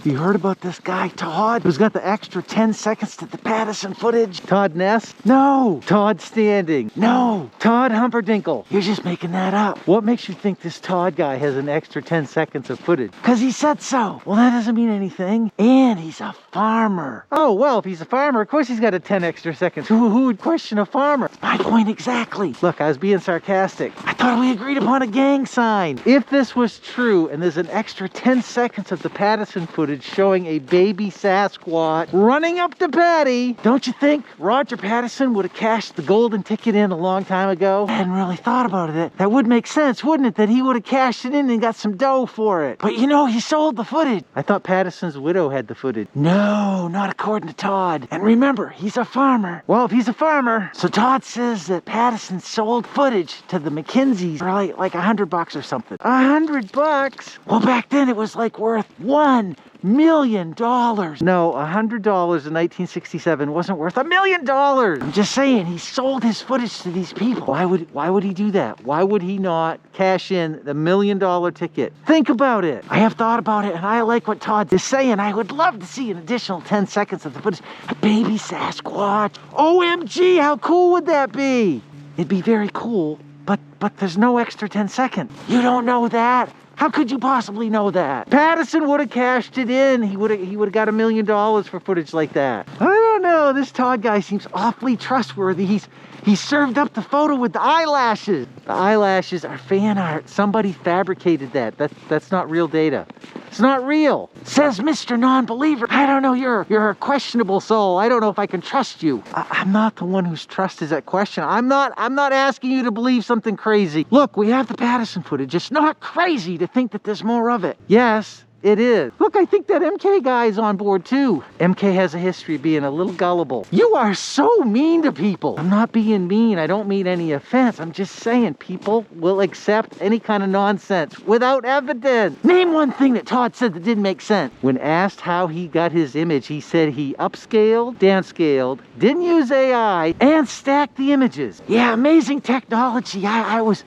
You heard about this guy, Todd, who's got the extra 10 seconds to the Patterson footage? Todd Ness? No. Todd Standing? No. Todd Humperdinkle? You're just making that up. What makes you think this Todd guy has an extra 10 seconds of footage? Because he said so. Well, that doesn't mean anything. And he's a farmer. Oh, well, if he's a farmer, of course he's got a 10 extra seconds. Who would question a farmer? My point exactly. Look, I was being sarcastic. I thought we agreed upon a gang sign. If this was true and there's an extra 10 seconds of the Patterson footage showing a baby Sasquatch running up to Patty, don't you think Roger Patterson would have cashed the golden ticket in a long time ago? I hadn't really thought about it. That would make sense, wouldn't it? That he would have cashed it in and got some dough for it. But you know, he sold the footage. I thought Patterson's widow had the footage. No, not according to Todd. And remember, he's a farmer. Well, if he's a farmer, so Todd says that Patterson sold footage to the McKinseys for like $100 or something. $100? Well, back then it was like worth $1 million. No, $100 in 1967 wasn't worth $1 million. I'm just saying, he sold his footage to these people. Why would he do that? Why would he not cash in the $1 million ticket? Think about it. I have thought about it, and I like what Todd is saying. I would love to see an additional 10 seconds of the footage. A baby Sasquatch. OMG, how cool would that be? It'd be very cool, but there's no extra 10 seconds. You don't know that? How could you possibly know that? Patterson would have cashed it in. He would have got $1 million for footage like that. I don't know. This Todd guy seems awfully trustworthy. He served up the photo with the eyelashes. The eyelashes are fan art. Somebody fabricated that. That's not real data. It's not real. Says Mr. Non-Believer. I don't know. You're a questionable soul. I don't know if I can trust you. I'm not the one whose trust is at question. I'm not asking you to believe something crazy. Look, we have the Patterson footage. It's not crazy to think that there's more of it. Yes, it is. Look, I think that MK guy is on board too. MK has a history of being a little gullible. You are so mean to people. I'm not being mean. I don't mean any offense. I'm just saying people will accept any kind of nonsense without evidence. Name one thing that Todd said that didn't make sense. When asked how he got his image, he said he upscaled, downscaled, didn't use AI, and stacked the images. Yeah, amazing technology. I was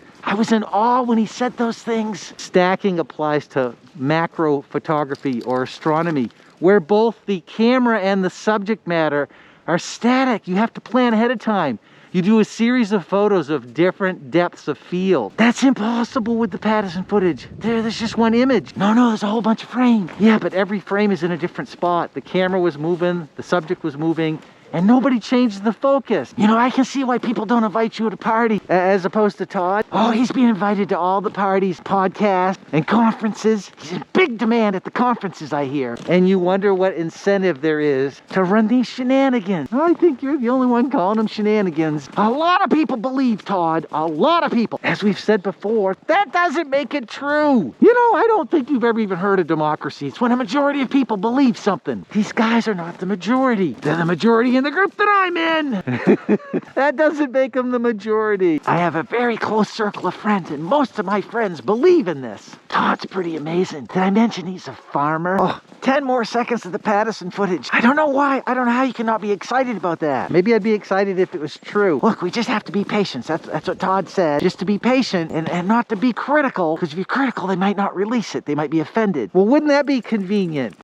in awe when he said those things. Stacking applies to macro photography or astronomy, where both the camera and the subject matter are static. You have to plan ahead of time. You do a series of photos of different depths of field. That's impossible with the Patterson footage. There's just one image. No, there's a whole bunch of frames. Yeah, but every frame is in a different spot. The camera was moving, the subject was moving, and nobody changed the focus. You know, I can see why people don't invite you to a party as opposed to Todd. Oh, he's being invited to all the parties, podcasts, and conferences. He's in big demand at the conferences, I hear. And you wonder what incentive there is to run these shenanigans. I think you're the only one calling them shenanigans. A lot of people believe Todd. A lot of people. As we've said before, that doesn't make it true. You know, I don't think you've ever even heard of democracy. It's when a majority of people believe something. These guys are not the majority. They're the majority in the group that I'm in. That doesn't make them the majority. I have a very close circle of friends, and most of my friends believe in this. Todd's pretty amazing. Did I mention he's a farmer? Oh, 10 more seconds of the Patterson footage. I don't know why. I don't know how you cannot be excited about that. Maybe I'd be excited if it was true. Look, we just have to be patient. That's what Todd said. Just to be patient and not to be critical, because if you're critical, they might not release it. They might be offended. Well, wouldn't that be convenient?